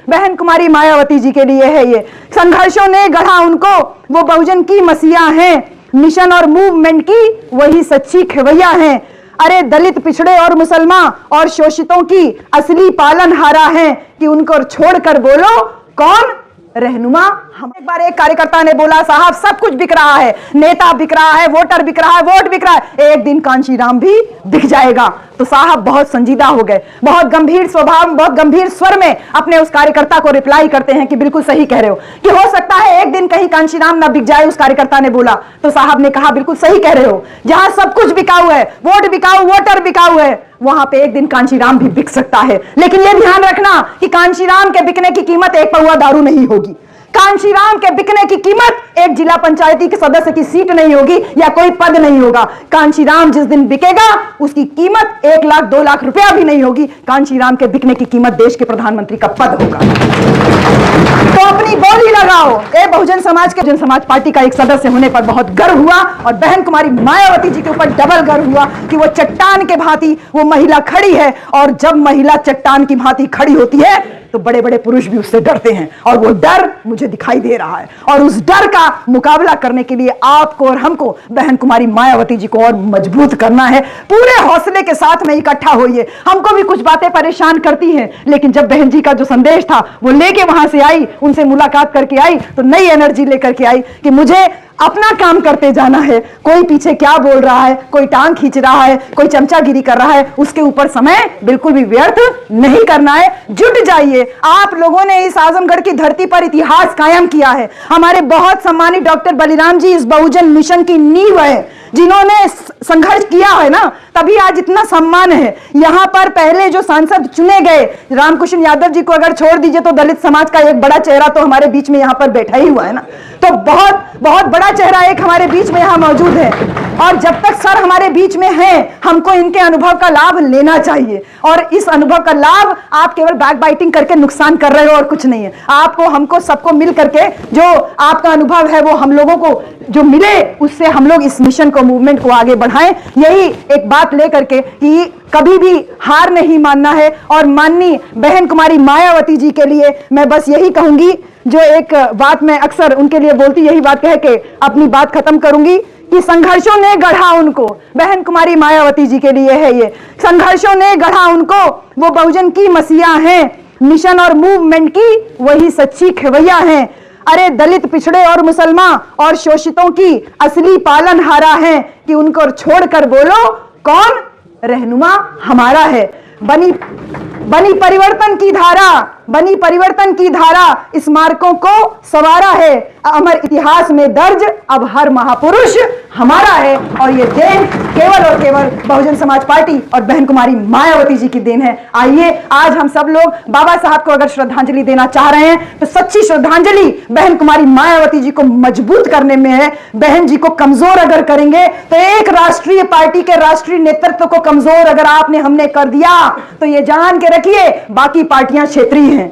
बहन कुमारी मायावती जी के लिए है ये। संघर्षों ने गढ़ा उनको, वो बहुजन की मसीहा हैं, मिशन और मूवमेंट की वही सच्ची खेवैया हैं। अरे दलित, पिछड़े और मुसलमान और शोषितों की असली पालनहारा हैं कि उनको छोड़कर बोलो कौन रहनुमा। हम एक बार एक कार्यकर्ता ने बोला, साहब सब कुछ बिक रहा है, नेता बिक रहा है, वोटर बिक रहा है, वोट बिक रहा है, एक दिन कांशीराम भी दिख जाएगा। तो साहब बहुत संजीदा हो गए, बहुत गंभीर स्वभाव, बहुत गंभीर स्वर में अपने उस कार्यकर्ता को रिप्लाई करते हैं कि बिल्कुल सही कह रहे हो, कि हो सकता है एक दिन कहीं कांशीराम ना बिक जाए। उस कार्यकर्ता ने बोला तो साहब ने कहा बिल्कुल सही कह रहे हो, जहां सब कुछ बिकाऊ है, वोट बिकाऊ, वोटर बिकाऊ है, वहां पे एक दिन कांशीराम भी बिक सकता है। लेकिन यह ध्यान रखना कि कांशीराम के बिकने की कीमत एक पौवा दारू नहीं होगी। कांशीराम के बिकने की कीमत एक जिला पंचायती के सदस्य की सीट नहीं होगी या कोई पद नहीं होगा। कांशीराम जिस दिन बिकेगा उसकी कीमत 1 लाख 2 लाख रुपया भी नहीं होगी। कांशीराम के बिकने की कीमत देश के प्रधानमंत्री का पद होगा। तो अपनी बोली लगाओ। ए बहुजन समाज के, जन समाज पार्टी का एक सदस्य होने पर बहुत गर्व हुआ और बहन कुमारी मायावती जी के ऊपर डबल गर्व हुआ कि वो चट्टान के भांति वो महिला खड़ी है। और जब महिला चट्टान की भांति खड़ी होती है तो बड़े बड़े पुरुष भी उससे डरते हैं, और वो डर मुझे दिखाई दे रहा है। और उस डर का मुकाबला करने के लिए आपको और हमको बहन कुमारी मायावती जी को और मजबूत करना है। पूरे हौसले के साथ में इकट्ठा होइए। हमको भी कुछ बातें परेशान करती हैं, लेकिन जब बहन जी का जो संदेश था वो लेके वहां से आई, उनसे मुलाकात करके आई, तो नई एनर्जी लेकर के आई कि मुझे अपना काम करते जाना है। कोई पीछे क्या बोल रहा है, कोई टांग खींच रहा है, कोई चमचागिरी कर रहा है, उसके ऊपर समय बिल्कुल भी व्यर्थ नहीं करना है। जुट जाइए। आप लोगों ने इस आजमगढ़ की धरती पर इतिहास कायम किया है। हमारे बहुत सम्मानित डॉक्टर बलिराम जी इस बहुजन मिशन की नींव है, जिन्होंने संघर्ष किया है ना, तभी आज इतना सम्मान है। यहां पर पहले जो सांसद चुने गए, रामकृष्ण यादव जी को अगर छोड़ दीजिए तो दलित समाज का एक बड़ा चेहरा तो हमारे बीच में यहां पर बैठा ही हुआ है ना। तो बहुत बहुत बड़ा चेहरा एक हमारे बीच में यहां मौजूद है। और जब तक सर हमारे बीच में हैं, हमको इनके अनुभव का लाभ लेना चाहिए। और इस अनुभव का लाभ आप केवल बैक बाइटिंग करके नुकसान कर रहे हो और कुछ नहीं है। आपको, हमको, सबको मिल करके जो आपका अनुभव है वो हम लोगों को जो मिले, उससे हम लोग इस मिशन को, मूवमेंट को आगे बढ़ाएं। यही एक बात लेकर के कि कभी भी हार नहीं मानना है। और माननीय बहन कुमारी मायावती जी के लिए मैं बस यही कहूंगी, जो एक बात मैं अक्सर उनके लिए बोलती, यही बात कह के अपनी बात खत्म करूंगी कि संघर्षों ने गढ़ा उनको, बहन कुमारी मायावती जी के लिए है ये। संघर्षों ने गढ़ा उनको, वो बहुजन की मसीहा हैं, मिशन और मूवमेंट की वही सच्ची खेवैया हैं। अरे दलित, पिछड़े और मुसलमान और शोषितों की असली पालनहारा हैं कि उनको छोड़कर बोलो कौन रहनुमा हमारा है। बनी परिवर्तन की धारा, बनी परिवर्तन की धारा इस मार्गों को सवारा है। अमर इतिहास में दर्ज अब हर महापुरुष हमारा है। और ये देन केवल और केवल बहुजन समाज पार्टी और बहन कुमारी मायावती जी की देन है। आइए आज हम सब लोग बाबा साहब को अगर श्रद्धांजलि देना चाह रहे हैं तो सच्ची श्रद्धांजलि बहन कुमारी मायावती जी को मजबूत करने में है। बहन जी को कमजोर अगर करेंगे तो एक राष्ट्रीय पार्टी के राष्ट्रीय नेतृत्व को कमजोर अगर आपने, हमने कर दिया तो ये जान के रखिए बाकी पार्टियां क्षेत्रीय हैं।